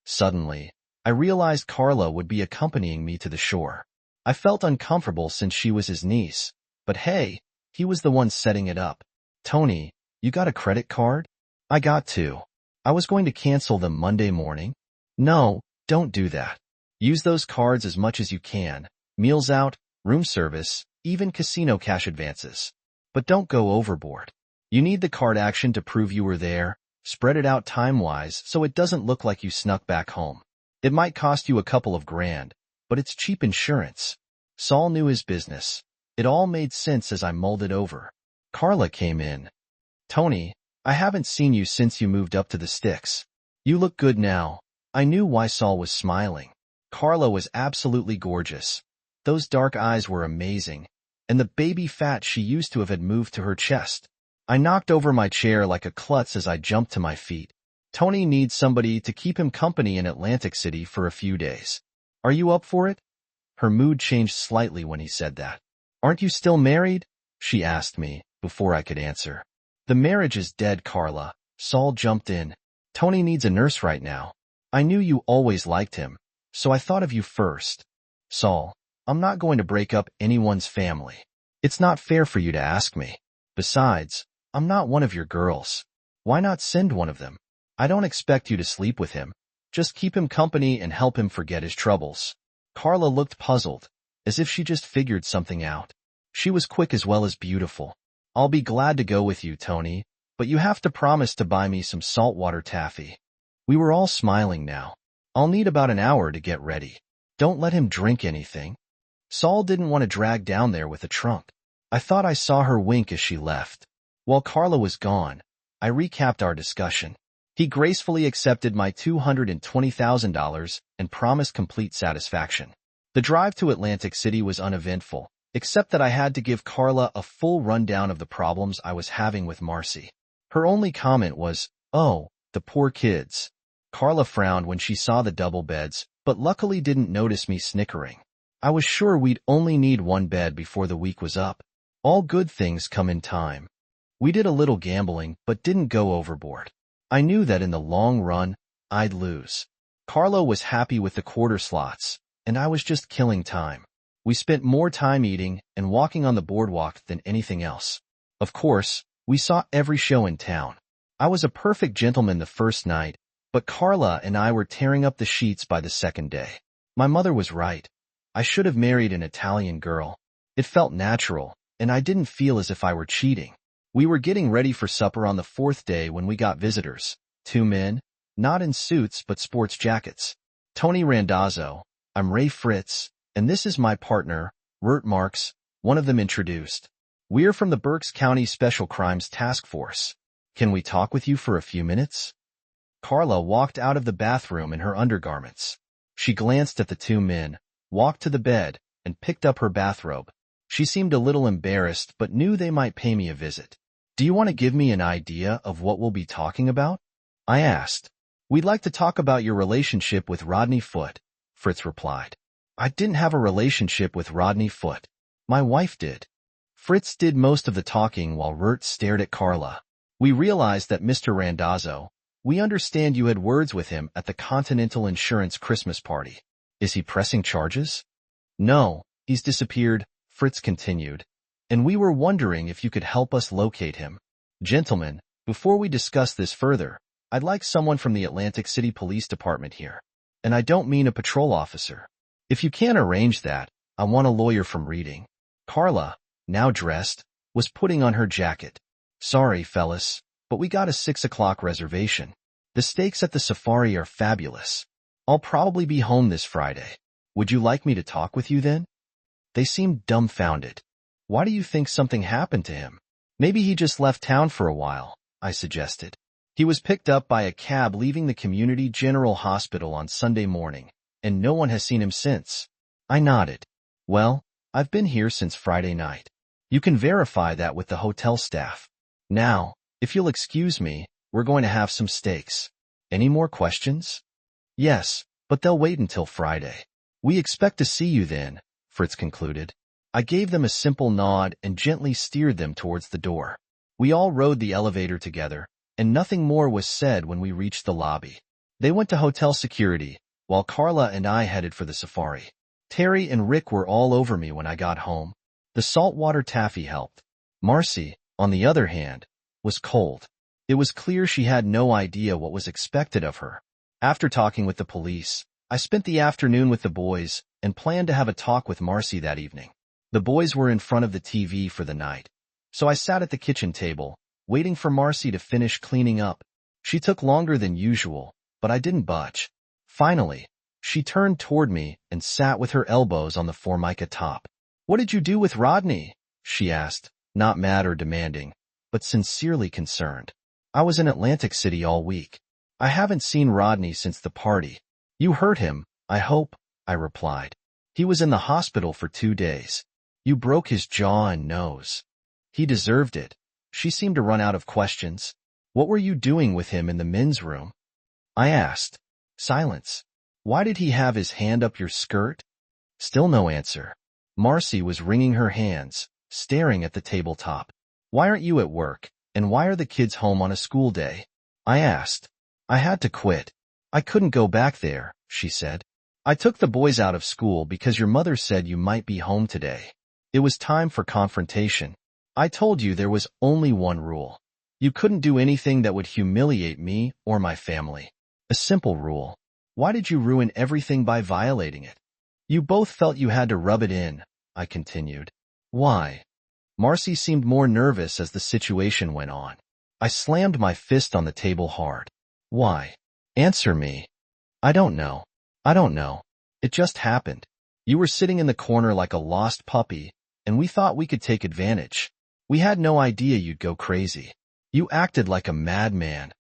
Suddenly, I realized Carla would be accompanying me to the shore. I felt uncomfortable since she was his niece, but hey, he was the one setting it up. Tony, you got a credit card? I got 2. I was going to cancel them Monday morning. No, don't do that. Use those cards as much as you can. Meals out, room service, even casino cash advances. But don't go overboard. You need the card action to prove you were there. Spread it out time-wise so it doesn't look like you snuck back home. It might cost you a couple of grand, but it's cheap insurance. Saul knew his business. It all made sense as I mulled it over. Carla came in. Tony, I haven't seen you since you moved up to the sticks. You look good now. I knew why Saul was smiling. Carla was absolutely gorgeous. Those dark eyes were amazing, and the baby fat she used to have had moved to her chest. I knocked over my chair like a klutz as I jumped to my feet. Tony needs somebody to keep him company in Atlantic City for a few days. Are you up for it? Her mood changed slightly when he said that. Aren't you still married? She asked me, before I could answer. The marriage is dead, Carla. Saul jumped in. Tony needs a nurse right now. I knew you always liked him, so I thought of you first. Saul, I'm not going to break up anyone's family. It's not fair for you to ask me. Besides, I'm not one of your girls. Why not send one of them? I don't expect you to sleep with him. Just keep him company and help him forget his troubles. Carla looked puzzled, as if she just figured something out. She was quick as well as beautiful. I'll be glad to go with you, Tony, but you have to promise to buy me some saltwater taffy. We were all smiling now. I'll need about an hour to get ready. Don't let him drink anything. Saul didn't want to drag down there with a trunk. I thought I saw her wink as she left. While Carla was gone, I recapped our discussion. He gracefully accepted my $220,000 and promised complete satisfaction. The drive to Atlantic City was uneventful, except that I had to give Carla a full rundown of the problems I was having with Marcy. Her only comment was, "Oh, the poor kids." Carla frowned when she saw the double beds, but luckily didn't notice me snickering. I was sure we'd only need one bed before the week was up. All good things come in time. We did a little gambling, but didn't go overboard. I knew that in the long run, I'd lose. Carla was happy with the quarter slots, and I was just killing time. We spent more time eating and walking on the boardwalk than anything else. Of course, we saw every show in town. I was a perfect gentleman the first night, but Carla and I were tearing up the sheets by the second day. My mother was right. I should have married an Italian girl. It felt natural, and I didn't feel as if I were cheating. We were getting ready for supper on the fourth day when we got visitors. 2 men, not in suits but sports jackets. Tony Randazzo, I'm Ray Fritz, and this is my partner, Rhett Marks, one of them introduced. We're from the Berks County Special Crimes Task Force. Can we talk with you for a few minutes? Carla walked out of the bathroom in her undergarments. She glanced at the 2 men, walked to the bed, and picked up her bathrobe. She seemed a little embarrassed but knew they might pay me a visit. Do you want to give me an idea of what we'll be talking about? I asked. We'd like to talk about your relationship with Rodney Foote, Fritz replied. I didn't have a relationship with Rodney Foote. My wife did. Fritz did most of the talking while Rhett stared at Carla. We realized that Mr. Randazzo, we understand you had words with him at the Continental Insurance Christmas party. Is he pressing charges? No, he's disappeared, Fritz continued, and we were wondering if you could help us locate him. Gentlemen, before we discuss this further, I'd like someone from the Atlantic City Police Department here. And I don't mean a patrol officer. If you can't arrange that, I want a lawyer from Reading. Carla, now dressed, was putting on her jacket. Sorry, fellas, but we got a 6 o'clock reservation. The steaks at the safari are fabulous. I'll probably be home this Friday. Would you like me to talk with you then? They seemed dumbfounded. Why do you think something happened to him? Maybe he just left town for a while, I suggested. He was picked up by a cab leaving the Community General Hospital on Sunday morning, and no one has seen him since. I nodded. Well, I've been here since Friday night. You can verify that with the hotel staff. Now, if you'll excuse me, we're going to have some steaks. Any more questions? Yes, but they'll wait until Friday. We expect to see you then, Fritz concluded. I gave them a simple nod and gently steered them towards the door. We all rode the elevator together, and nothing more was said when we reached the lobby. They went to hotel security, while Carla and I headed for the safari. Terry and Rick were all over me when I got home. The saltwater taffy helped. Marcy, on the other hand, was cold. It was clear she had no idea what was expected of her. After talking with the police, I spent the afternoon with the boys and planned to have a talk with Marcy that evening. The boys were in front of the TV for the night, so I sat at the kitchen table, waiting for Marcy to finish cleaning up. She took longer than usual, but I didn't budge. Finally, she turned toward me and sat with her elbows on the Formica top. What did you do with Rodney? She asked, not mad or demanding, but sincerely concerned. I was in Atlantic City all week. I haven't seen Rodney since the party. You hurt him, I hope, I replied. He was in the hospital for 2 days. You broke his jaw and nose. He deserved it. She seemed to run out of questions. What were you doing with him in the men's room? I asked. Silence. Why did he have his hand up your skirt? Still no answer. Marcy was wringing her hands, staring at the tabletop. Why aren't you at work, and why are the kids home on a school day? I asked. I had to quit. I couldn't go back there, she said. I took the boys out of school because your mother said you might be home today. It was time for confrontation. I told you there was only one rule. You couldn't do anything that would humiliate me or my family. A simple rule. Why did you ruin everything by violating it? You both felt you had to rub it in, I continued. Why? Marcy seemed more nervous as the situation went on. I slammed my fist on the table hard. Why? Answer me. I don't know. I don't know. It just happened. You were sitting in the corner like a lost puppy, and we thought we could take advantage. We had no idea you'd go crazy. You acted like a madman.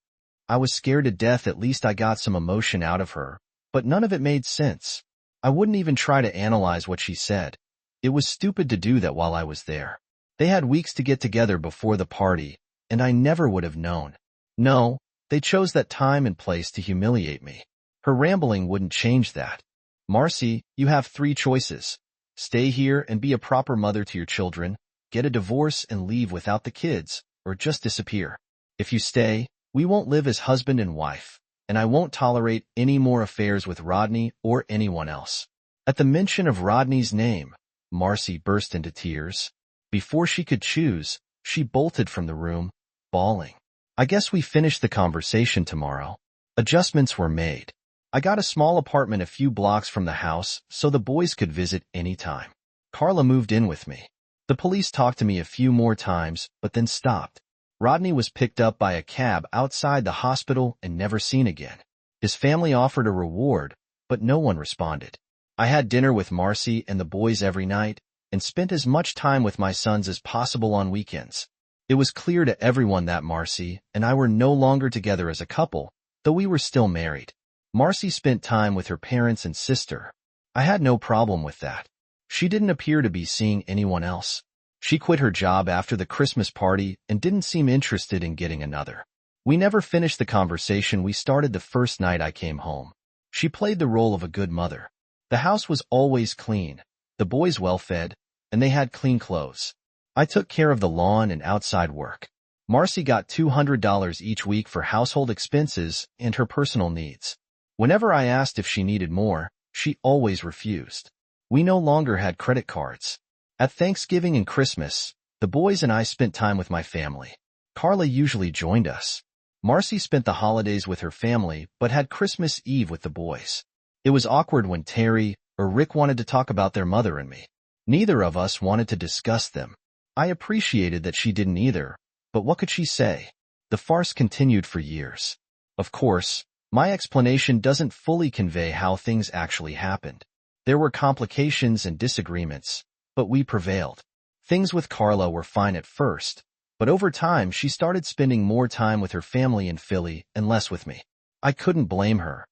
I was scared to death. At least I got some emotion out of her, but none of it made sense. I wouldn't even try to analyze what she said. It was stupid to do that while I was there. They had weeks to get together before the party, and I never would have known. No, they chose that time and place to humiliate me. Her rambling wouldn't change that. Marcy, you have 3 choices. Stay here and be a proper mother to your children, get a divorce and leave without the kids, or just disappear. If you stay, we won't live as husband and wife, and I won't tolerate any more affairs with Rodney or anyone else. At the mention of Rodney's name, Marcy burst into tears. Before she could choose, she bolted from the room, bawling. I guess we finished the conversation tomorrow. Adjustments were made. I got a small apartment a few blocks from the house so the boys could visit anytime. Carla moved in with me. The police talked to me a few more times, but then stopped. Rodney was picked up by a cab outside the hospital and never seen again. His family offered a reward, but no one responded. I had dinner with Marcy and the boys every night and spent as much time with my sons as possible on weekends. It was clear to everyone that Marcy and I were no longer together as a couple, though we were still married. Marcy spent time with her parents and sister. I had no problem with that. She didn't appear to be seeing anyone else. She quit her job after the Christmas party and didn't seem interested in getting another. We never finished the conversation we started the first night I came home. She played the role of a good mother. The house was always clean, the boys well-fed, and they had clean clothes. I took care of the lawn and outside work. Marcy got $200 each week for household expenses and her personal needs. Whenever I asked if she needed more, she always refused. We no longer had credit cards. At Thanksgiving and Christmas, the boys and I spent time with my family. Carla usually joined us. Marcy spent the holidays with her family but had Christmas Eve with the boys. It was awkward when Terry or Rick wanted to talk about their mother and me. Neither of us wanted to discuss them. I appreciated that she didn't either, but what could she say? The farce continued for years. Of course, my explanation doesn't fully convey how things actually happened. There were complications and disagreements, but we prevailed. Things with Carla were fine at first, but over time she started spending more time with her family in Philly and less with me. I couldn't blame her.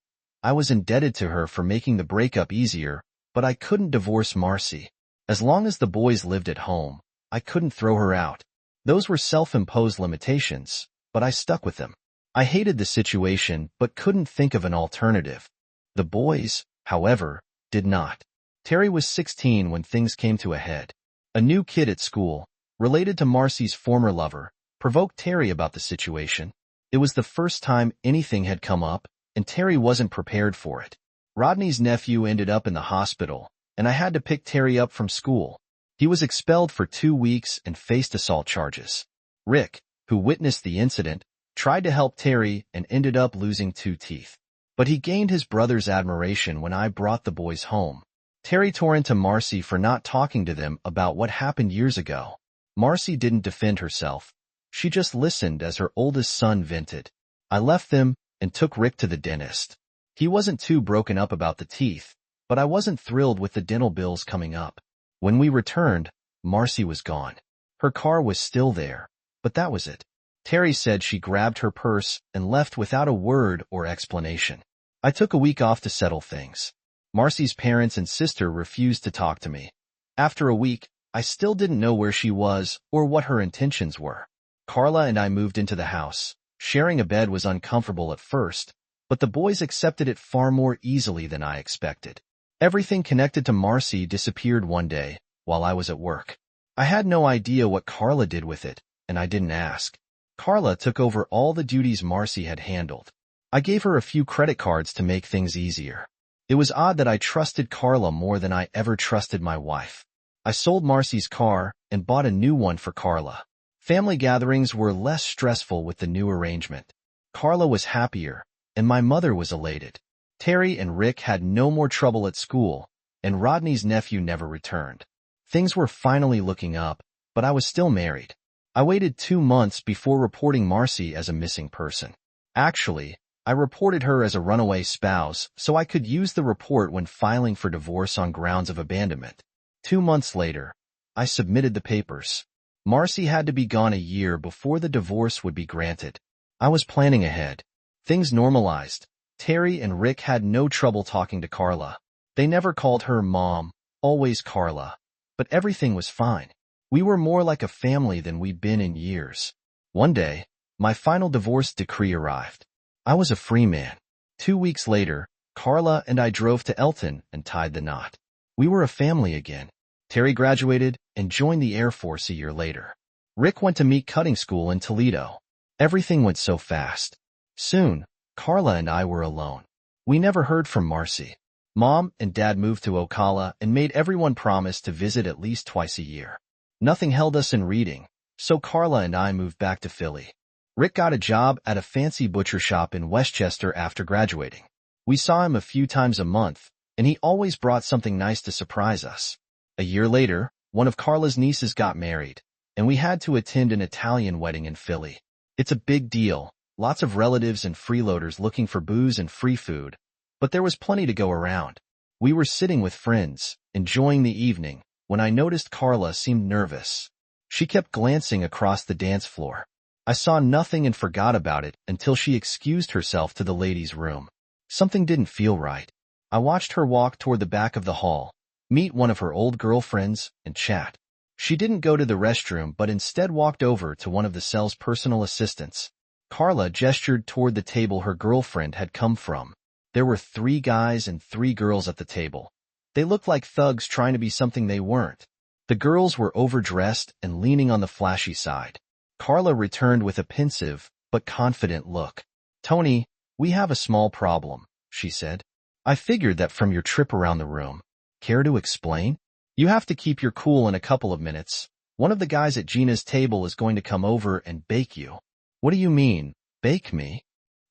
I was indebted to her for making the breakup easier, but I couldn't divorce Marcy. As long as the boys lived at home, I couldn't throw her out. Those were self-imposed limitations, but I stuck with them. I hated the situation but couldn't think of an alternative. The boys, however, did not. Terry was 16 when things came to a head. A new kid at school, related to Marcy's former lover, provoked Terry about the situation. It was the first time anything had come up, and Terry wasn't prepared for it. Rodney's nephew ended up in the hospital, and I had to pick Terry up from school. He was expelled for 2 weeks and faced assault charges. Rick, who witnessed the incident, tried to help Terry and ended up losing 2 teeth. But he gained his brother's admiration when I brought the boys home. Terry tore into Marcy for not talking to them about what happened years ago. Marcy didn't defend herself. She just listened as her oldest son vented. I left them and took Rick to the dentist. He wasn't too broken up about the teeth, but I wasn't thrilled with the dental bills coming up. When we returned, Marcy was gone. Her car was still there, but that was it. Terry said she grabbed her purse and left without a word or explanation. I took a week off to settle things. Marcy's parents and sister refused to talk to me. After a week, I still didn't know where she was or what her intentions were. Carla and I moved into the house. Sharing a bed was uncomfortable at first, but the boys accepted it far more easily than I expected. Everything connected to Marcy disappeared one day while I was at work. I had no idea what Carla did with it, and I didn't ask. Carla took over all the duties Marcy had handled. I gave her a few credit cards to make things easier. It was odd that I trusted Carla more than I ever trusted my wife. I sold Marcy's car and bought a new one for Carla. Family gatherings were less stressful with the new arrangement. Carla was happier, and my mother was elated. Terry and Rick had no more trouble at school, and Rodney's nephew never returned. Things were finally looking up, but I was still married. I waited 2 months before reporting Marcy as a missing person. Actually, I reported her as a runaway spouse so I could use the report when filing for divorce on grounds of abandonment. 2 months later, I submitted the papers. Marcy had to be gone a year before the divorce would be granted. I was planning ahead. Things normalized. Terry and Rick had no trouble talking to Carla. They never called her Mom, always Carla. But everything was fine. We were more like a family than we'd been in years. One day, my final divorce decree arrived. I was a free man. 2 weeks later, Carla and I drove to Elton and tied the knot. We were a family again. Terry graduated and joined the Air Force a year later. Rick went to meat cutting school in Toledo. Everything went so fast. Soon, Carla and I were alone. We never heard from Marcy. Mom and Dad moved to Ocala and made everyone promise to visit at least twice a year. Nothing held us in reading, so Carla and I moved back to Philly. Rick got a job at a fancy butcher shop in Westchester after graduating. We saw him a few times a month, and he always brought something nice to surprise us. A year later, one of Carla's nieces got married, and we had to attend an Italian wedding in Philly. It's a big deal, lots of relatives and freeloaders looking for booze and free food, but there was plenty to go around. We were sitting with friends, enjoying the evening, when I noticed Carla seemed nervous. She kept glancing across the dance floor. I saw nothing and forgot about it until she excused herself to the ladies' room. Something didn't feel right. I watched her walk toward the back of the hall, meet one of her old girlfriends, and chat. She didn't go to the restroom but instead walked over to one of the cell's personal assistants. Carla gestured toward the table her girlfriend had come from. There were 3 guys and 3 girls at the table. They looked like thugs trying to be something they weren't. The girls were overdressed and leaning on the flashy side. Carla returned with a pensive but confident look. "Tony, we have a small problem," she said. "I figured that from your trip around the room. Care to explain? You have to keep your cool in a couple of minutes. One of the guys at Gina's table is going to come over and bake you." "What do you mean, bake me?"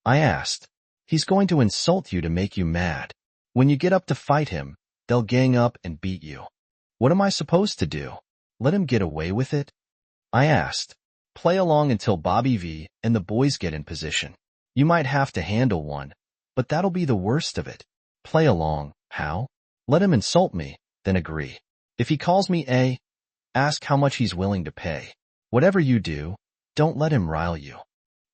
I asked. "He's going to insult you to make you mad. When you get up to fight him, they'll gang up and beat you." "What am I supposed to do? Let him get away with it?" I asked. "Play along until Bobby V and the boys get in position. You might have to handle one, but that'll be the worst of it." "Play along, how?" "Let him insult me, then agree. If he calls me A, ask how much he's willing to pay. Whatever you do, don't let him rile you."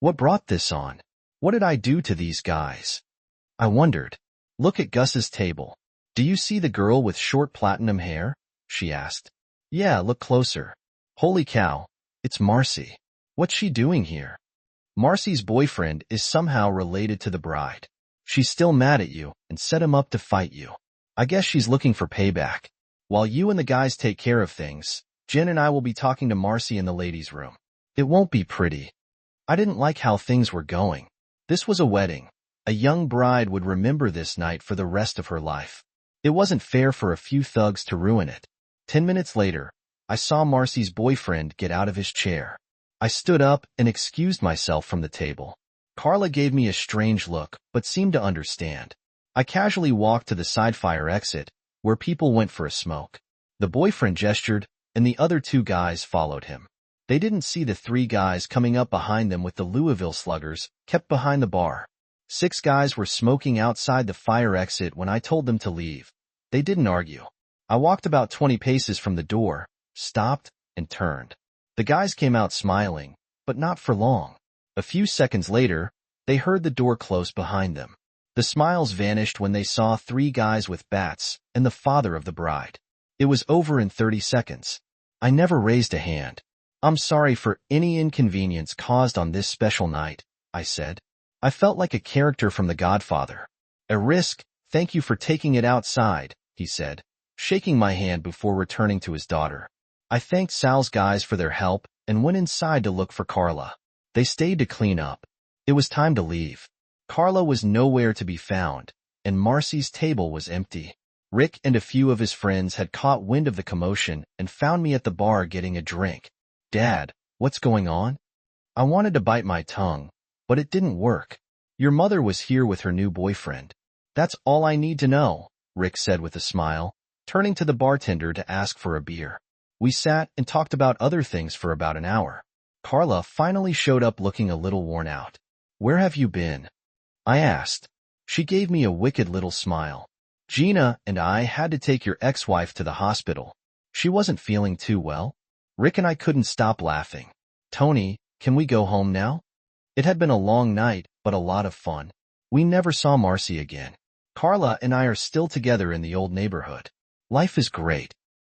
What brought this on? What did I do to these guys? I wondered. "Look at Gus's table. Do you see the girl with short platinum hair?" she asked. "Yeah, look closer. Holy cow, it's Marcy. What's she doing here?" "Marcy's boyfriend is somehow related to the bride. She's still mad at you and set him up to fight you. I guess she's looking for payback. While you and the guys take care of things, Jen and I will be talking to Marcy in the ladies' room. It won't be pretty." I didn't like how things were going. This was a wedding. A young bride would remember this night for the rest of her life. It wasn't fair for a few thugs to ruin it. 10 minutes later, I saw Marcy's boyfriend get out of his chair. I stood up and excused myself from the table. Carla gave me a strange look, but seemed to understand. I casually walked to the side fire exit, where people went for a smoke. The boyfriend gestured, and the other 2 guys followed him. They didn't see the 3 guys coming up behind them with the Louisville sluggers, kept behind the bar. 6 guys were smoking outside the fire exit when I told them to leave. They didn't argue. I walked about 20 paces from the door, stopped, and turned. The guys came out smiling, but not for long. A few seconds later, they heard the door close behind them. The smiles vanished when they saw 3 guys with bats and the father of the bride. It was over in 30 seconds. I never raised a hand. "I'm sorry for any inconvenience caused on this special night," I said. I felt like a character from The Godfather. "A risk, thank you for taking it outside," he said, shaking my hand before returning to his daughter. I thanked Sal's guys for their help and went inside to look for Carla. They stayed to clean up. It was time to leave. Carla was nowhere to be found, and Marcy's table was empty. Rick and a few of his friends had caught wind of the commotion and found me at the bar getting a drink. "Dad, what's going on?" I wanted to bite my tongue, but it didn't work. "Your mother was here with her new boyfriend." "That's all I need to know," Rick said with a smile, turning to the bartender to ask for a beer. We sat and talked about other things for about an hour. Carla finally showed up looking a little worn out. "Where have you been?" I asked. She gave me a wicked little smile. "Gina and I had to take your ex-wife to the hospital. She wasn't feeling too well." Rick and I couldn't stop laughing. "Tony, can we go home now?" It had been a long night, but a lot of fun. We never saw Marcy again. Carla and I are still together in the old neighborhood. Life is great.